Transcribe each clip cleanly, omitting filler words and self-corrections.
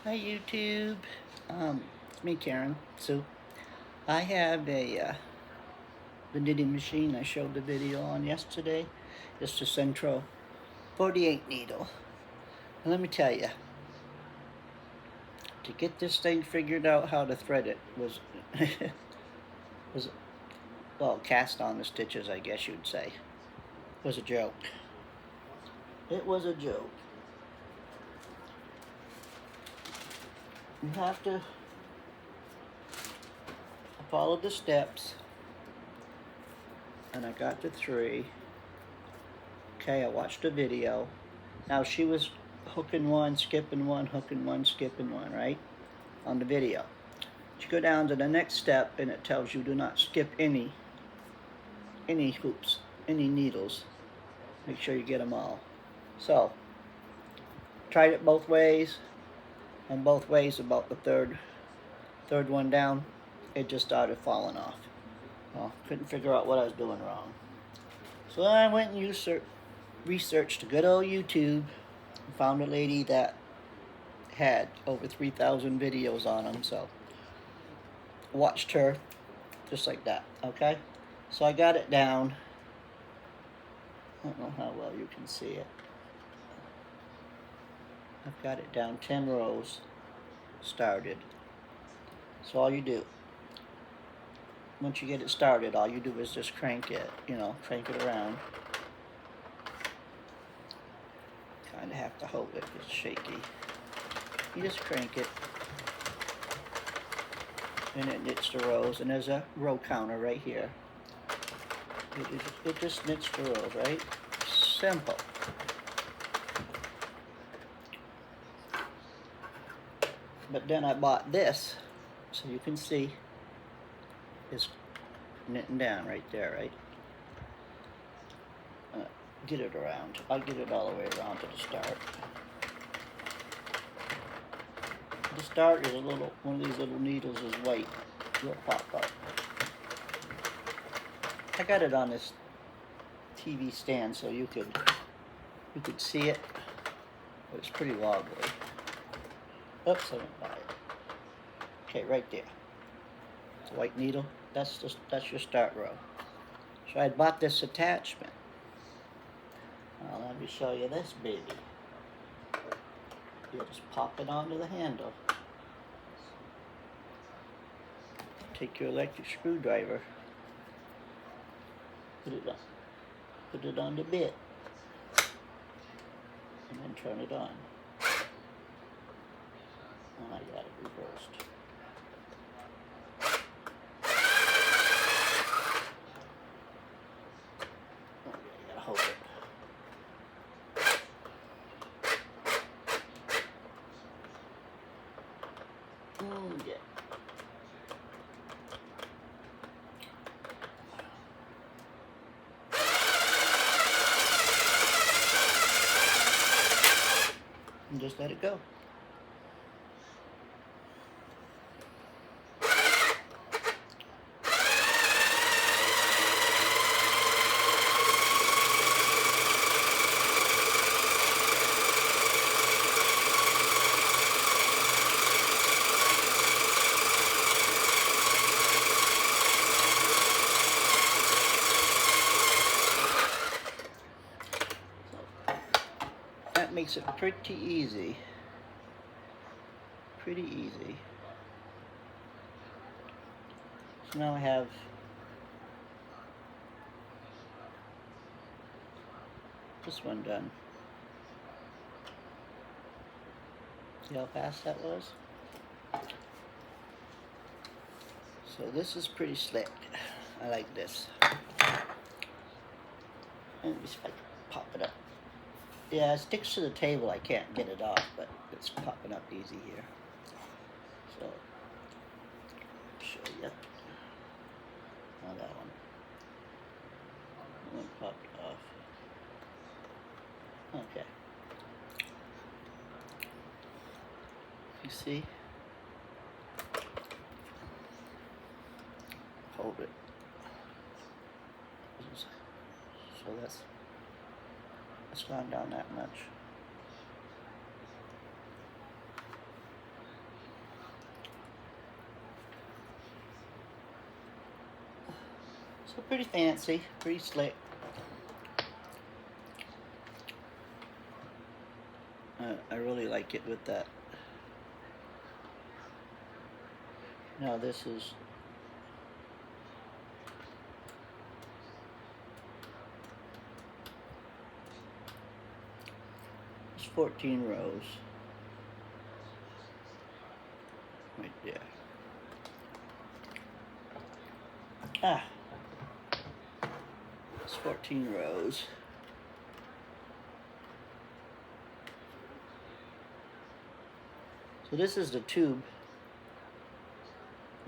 Hi YouTube, it's me Karen. So I have the knitting machine I showed the video on yesterday. It's the Sentro 48 needle. And let me tell you, to get this thing figured out how to thread it was, was well, cast on the stitches I guess you'd say. It was a joke. It was a joke. You have to follow the steps. And I got to 3. Okay, I watched a video. Now she was hooking one, skipping one, hooking one, skipping one, right? On the video. You go down to the next step and it tells you do not skip any hoops, any needles. Make sure you get them all. So, tried it both ways, and both ways about the third one down, it just started falling off. Well, couldn't figure out what I was doing wrong. So I went and researched good old YouTube and found a lady that had over 3,000 videos on them, so watched her just like that. Okay, so I got it down. I don't know how well you can see it. I've got it down 10 rows started. So all you do, once you get it started, all you do is just crank it, crank it around. Kind of have to hold it, it's shaky. You just crank it, and it knits the rows, and there's a row counter right here. It just knits the rows, right? Simple. But then I bought this, so you can see it's knitting down right there, right? Get it around. I'll get it all the way around to the start. The start is one of these little needles is white. It'll pop up. I got it on this TV stand so you could see it, but it's pretty wobbly. Oops, I went by it. Okay, right there. It's a white needle. That's your start row. So I bought this attachment. Now let me show you this baby. You just pop it onto the handle. Take your electric screwdriver. Put it on the bit. And then turn it on. And I got it reversed. I gotta hold it. Yeah. And just let it go. That makes it pretty easy. Pretty easy. So now I have this one done. See how fast that was? So this is pretty slick. I like this. Let me see if I can pop it up. Yeah, it sticks to the table. I can't get it off, but it's popping up easy here. So, show you. Oh, that one. That one popped off. Okay. You see? Hold it. So that's gone down that much. So pretty fancy, pretty slick. I really like it with that. Now this is it's 14 rows right there. It's 14 rows. So this is the tube,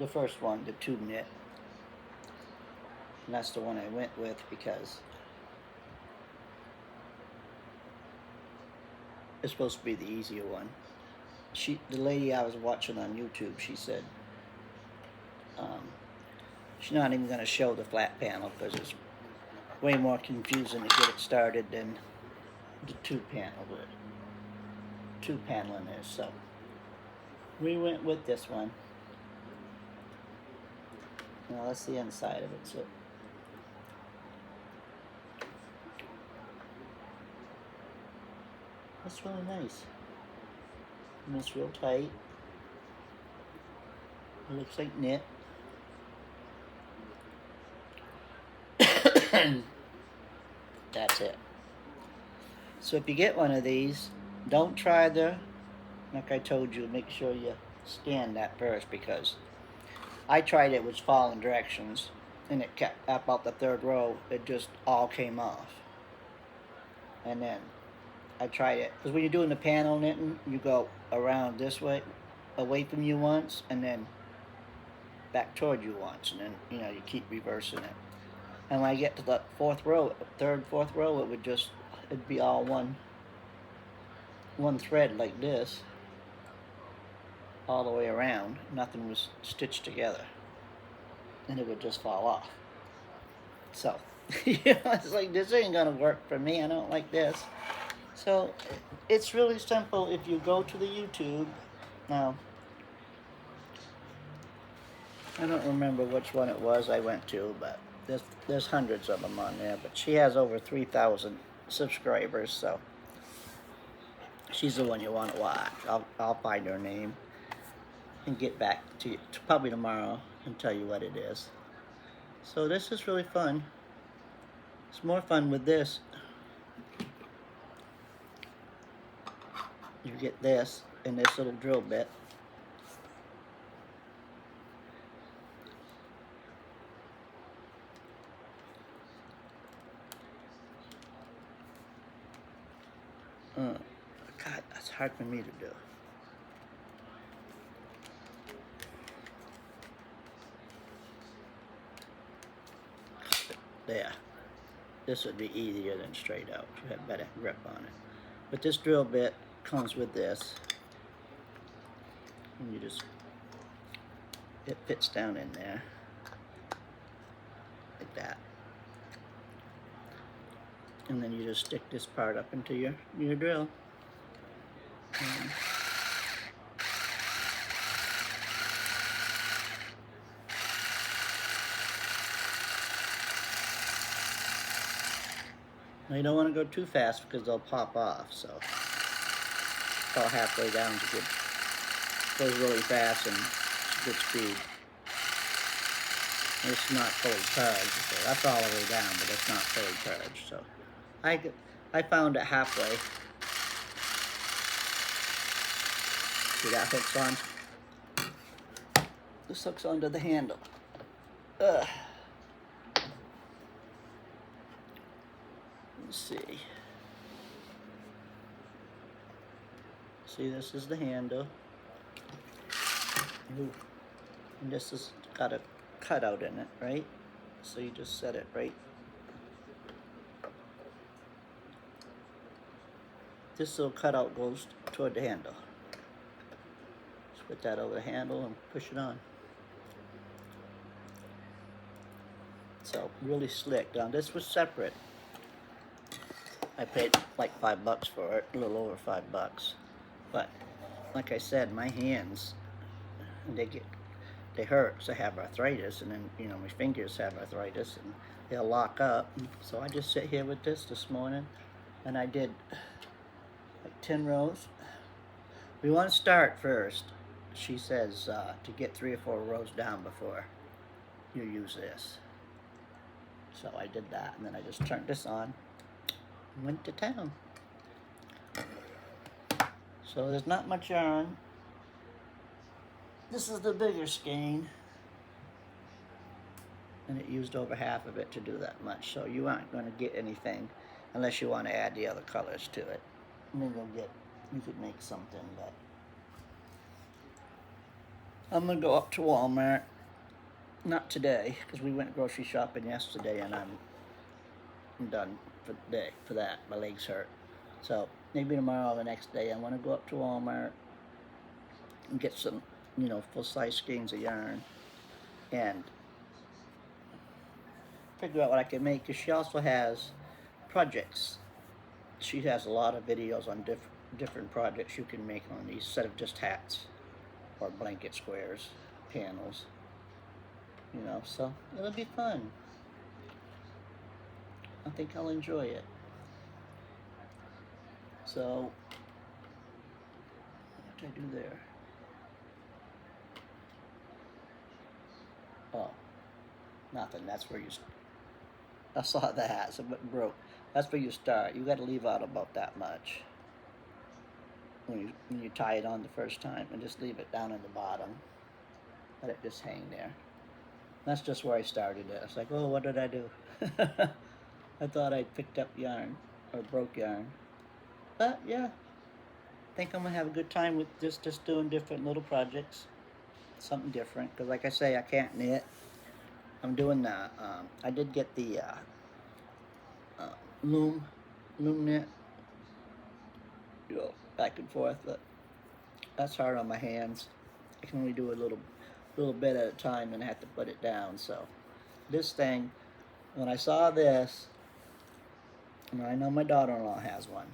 the first one, the tube knit. And that's the one I went with because it's supposed to be the easier one. The lady I was watching on YouTube, she said she's not even going to show the flat panel because it's way more confusing to get it started than the tube panel, but tube paneling is. So we went with this one. Now that's the inside of it. So that's really nice. And it's real tight. It looks like knit. That's it. So if you get one of these, don't try like I told you, make sure you scan that first, because I tried it with falling directions and it kept about the third row, it just all came off. And then I tried it, because when you're doing the panel knitting, you go around this way, away from you once, and then back toward you once, and then you keep reversing it. And when I get to the fourth row, fourth row, it'd be all one thread like this, all the way around. Nothing was stitched together, and it would just fall off. So, it's like, this ain't gonna work for me. I don't like this. So, it's really simple. If you go to the YouTube, now, I don't remember which one it was I went to, but there's hundreds of them on there. But she has over 3,000 subscribers, so she's the one you want to watch. I'll find her name and get back to you probably tomorrow and tell you what it is. So this is really fun. It's more fun with this. You get this and this little drill bit. God, that's hard for me to do. There. This would be easier than straight out. You have better grip on it. But this drill bit comes with this. And you just, it fits down in there. Like that. And then you just stick this part up into your drill. Now you don't want to go too fast because they'll pop off, so about halfway down to good. Goes really fast and good speed. It's not fully purged, so that's all the way down, but it's not fully purged. So I found it halfway. See, that hooks on. This hooks onto the handle. Let's see. See, this is the handle. Ooh. And this has got a cutout in it, right? So you just set it right. This little cutout goes toward the handle. Just put that over the handle and push it on. So really slick. Now this was separate. I paid like $5 for it, a little over $5. But like I said, my hands, they they hurt because I have arthritis, and then, you know, my fingers have arthritis, and they'll lock up. So I just sit here with this morning, and I did like 10 rows. We want to start first, she says, to get 3 or 4 rows down before you use this. So I did that, and then I just turned this on and went to town. So there's not much yarn. This is the bigger skein, and it used over half of it to do that much. So you aren't going to get anything unless you want to add the other colors to it. And then you could make something, but I'm going to go up to Walmart. Not today, because we went grocery shopping yesterday, and I'm done for the day for that. My legs hurt. So maybe tomorrow or the next day I want to go up to Walmart and get some, you know, full-size skeins of yarn and figure out what I can make, because she also has projects. She has a lot of videos on different projects you can make on these, instead of just hats or blanket squares, panels. You know, so it'll be fun. I think I'll enjoy it. So, what did I do there? Oh, nothing. That's where you. I saw that, so it broke. That's where you start. You got to leave out about that much when you tie it on the first time, and just leave it down in the bottom. Let it just hang there. That's just where I started it. I was like, oh, what did I do? I thought I picked up yarn, or broke yarn. But yeah, I think I'm gonna have a good time with just doing different little projects, something different. Because like I say, I can't knit. I'm doing the, I did get the loom knit, you know, back and forth, but that's hard on my hands. I can only do a little bit at a time and I have to put it down. So this thing, when I saw this, and I know my daughter-in-law has one,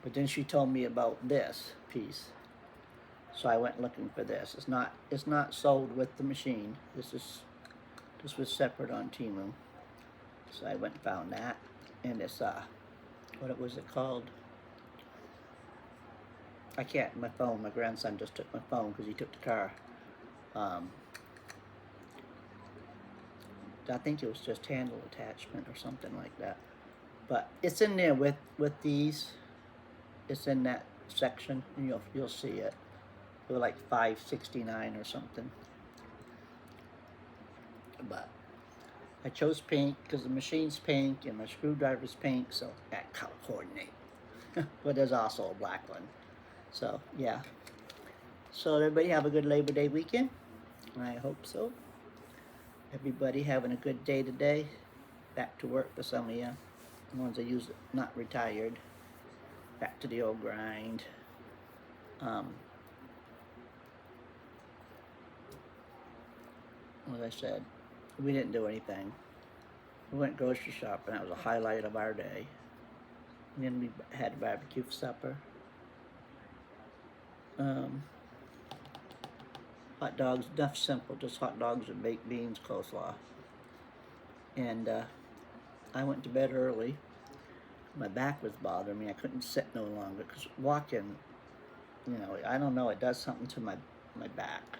but then she told me about this piece, so I went looking for this. It's not sold with the machine. This was separate on Temu, so I went and found that. And it's what was it called? I can't. My phone. My grandson just took my phone because he took the car. I think it was just handle attachment or something like that. But it's in there with these. It's in that section, and you'll see it. It was like $5.69 or something. But I chose pink because the machine's pink and my screwdriver's pink, so that color coordinate. But there's also a black one. So yeah. So everybody have a good Labor Day weekend. I hope so. Everybody having a good day today. Back to work for some of you. The ones that use it, not retired. Back to the old grind. As I said, we didn't do anything. We went grocery shopping. That was a highlight of our day. And then we had barbecue for supper. Hot dogs, enough simple, just hot dogs and baked beans, coleslaw. And I went to bed early. My back was bothering me. I couldn't sit no longer because walking, you know, I don't know, it does something to my back.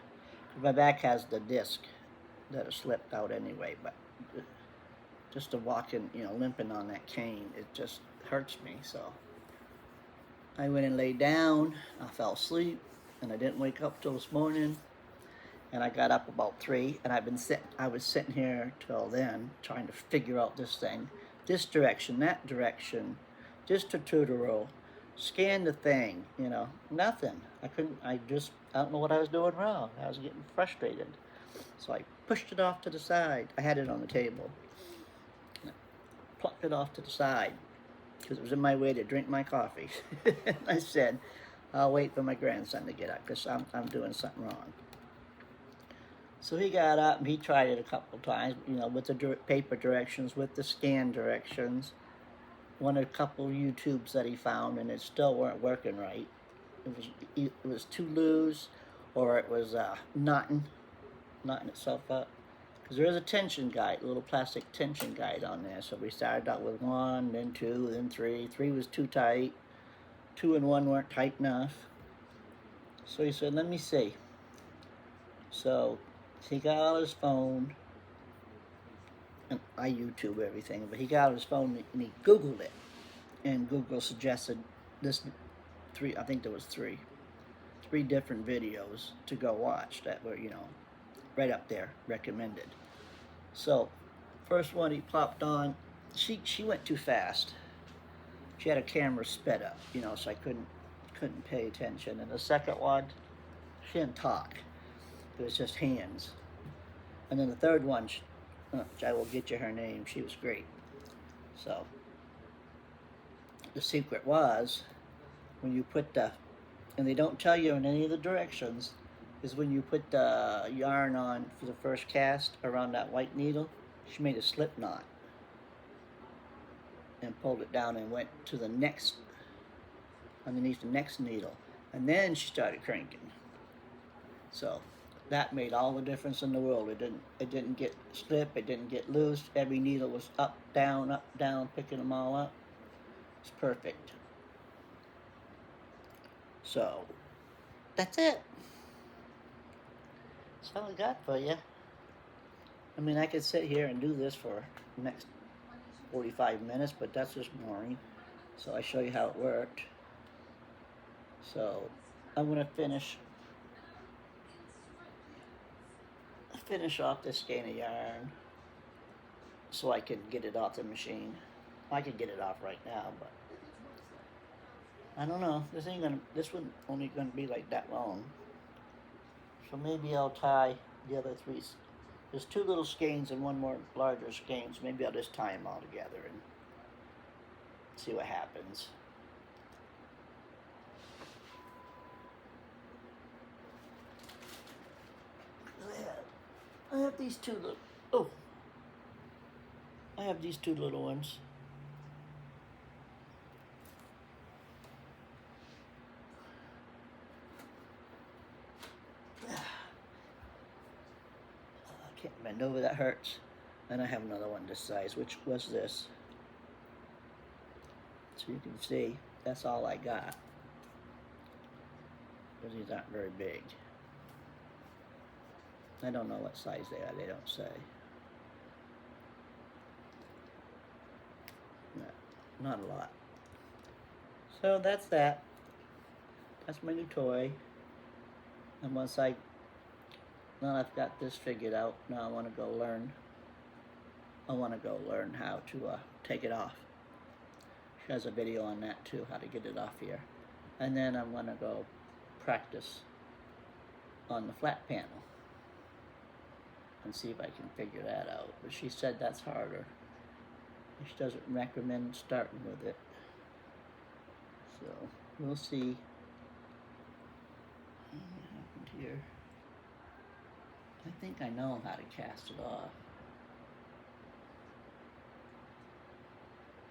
My back has the disc that has slipped out anyway, but just to walking, you know, limping on that cane, it just hurts me. So I went and laid down. I fell asleep, and I didn't wake up till this morning. And I got up about 3, and I was sitting here till then trying to figure out this thing, this direction, that direction, this tutorial, scan the thing, you know, nothing. I don't know what I was doing wrong. I was getting frustrated. So I pushed it off to the side. I had it on the table. I plucked it off to the side because it was in my way to drink my coffee. I said, I'll wait for my grandson to get up because I'm doing something wrong. So he got up and he tried it a couple times, you know, with the paper directions, with the scan directions. One of a couple YouTubes that he found, and it still weren't working right. It was too loose, or it was knotting knotting itself up. Because there is a tension guide, a little plastic tension guide on there. So we started out with 1, then 2, then 3. 3 was too tight. 2 and 1 weren't tight enough. So he said, let me see. So he got out his phone, and I YouTube everything, but he got out his phone and he Googled it. And Google suggested this 3, I think there was 3 different videos to go watch that were, right up there, recommended. So, first one he plopped on, she went too fast. She had a camera sped up, so I couldn't pay attention. And the second one, she didn't talk. It was just hands. And then the third one, I will get you her name, she was great. So, the secret was, when you put and they don't tell you in any of the directions, is when you put the yarn on for the first cast around that white needle, she made a slip knot and pulled it down and went to the next, underneath the next needle, and then she started cranking. So that made all the difference in the world. It didn't get slip, it didn't get loose. Every needle was up, down, picking them all up. It's perfect. So that's it. That's all I got for you. I mean, I could sit here and do this for the next 45 minutes, but that's just boring. So I show you how it worked. So I'm gonna finish off this skein of yarn so I can get it off the machine. I could get it off right now, but I don't know. This one only gonna be like that long. So maybe I'll tie the other 3. There's 2 little skeins and 1 more larger skein, so maybe I'll just tie them all together and see what happens. I have these 2 little, I have these 2 little ones. I can't bend over, that hurts. And I have another one this size, which was this. So you can see, that's all I got. Because these aren't very big. I don't know what size they are, they don't say. No, not a lot. So that's that. That's my new toy. And now I've got this figured out, now I want to go learn how to take it off. She has a video on that too, how to get it off here. And then I'm going to go practice on the flat panel and see if I can figure that out. But she said that's harder. She doesn't recommend starting with it. So we'll see what happened here. I think I know how to cast it off.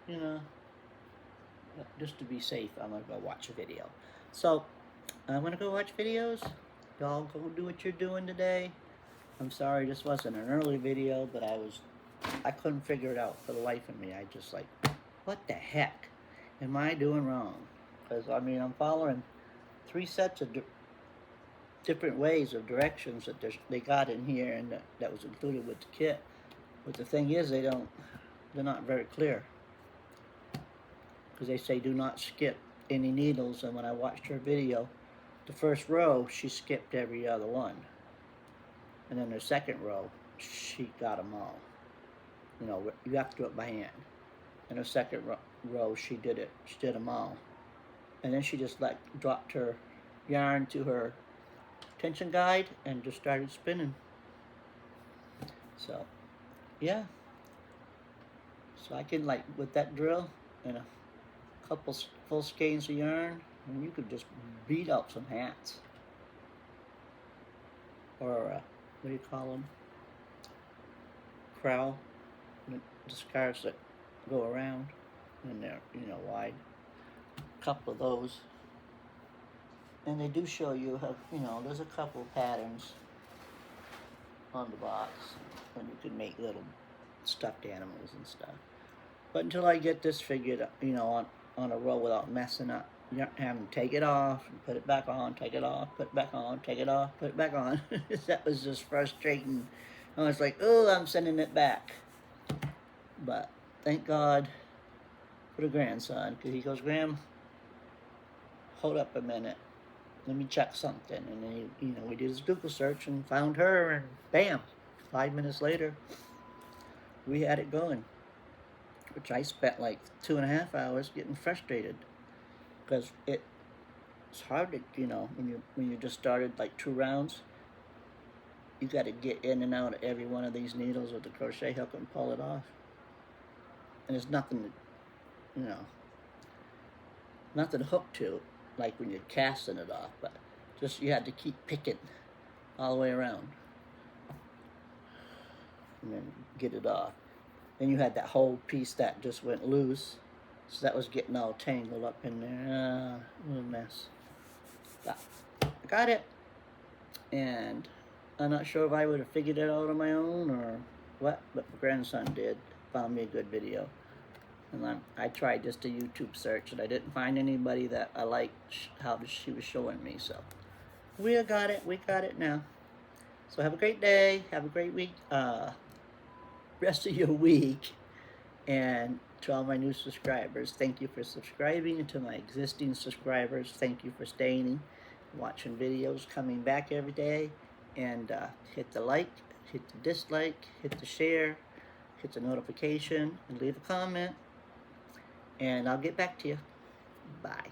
But just to be safe, I'm gonna go watch a video. So I'm gonna go watch videos. Y'all go do what you're doing today. I'm sorry this wasn't an early video, but I couldn't figure it out for the life of me. I just like, what the heck am I doing wrong? Because I mean, I'm following 3 sets of different ways of directions that they got in here, and that was included with the kit. But the thing is, they're not very clear, because they say do not skip any needles. And when I watched her video, the first row she skipped every other one, and then the second row she got them all. You have to do it by hand. And the second row she did them all, and then she just dropped her yarn to her tension guide and just started spinning. So yeah, so I can, with that drill and a couple full skeins of yarn, and you could just beat out some hats, or what do you call them, crowl, the scarves that go around, and they're wide. A couple of those. And they do show you how, there's a couple patterns on the box when you could make little stuffed animals and stuff. But until I get this figured, on a roll without messing up, you not having to take it off and put it back on, take it off, put it back on, take it off, put it back on. That was just frustrating. I was like, oh, I'm sending it back. But thank God for the grandson, because he goes, Graham, hold up a minute. Let me check something. And then we did his Google search and found her, and bam, 5 minutes later, we had it going. Which I spent like 2.5 hours getting frustrated, because it's hard to, when you just started like 2 rounds, you got to get in and out of every one of these needles with the crochet hook and pull it off. And there's nothing to, nothing hooked to, like when you're casting it off, but just you had to keep picking all the way around and then get it off. Then you had that whole piece that just went loose, so that was getting all tangled up in there. A little mess. But I got it, and I'm not sure if I would have figured it out on my own or what, but my grandson did. Found me a good video. And I tried just a YouTube search, and I didn't find anybody that I liked how she was showing me. So we got it now. So have a great day, have a great week, rest of your week. And to all my new subscribers, thank you for subscribing. And to my existing subscribers, thank you for staying, watching videos, coming back every day. And hit the like, hit the dislike, hit the share, hit the notification, and leave a comment. And I'll get back to you. Bye.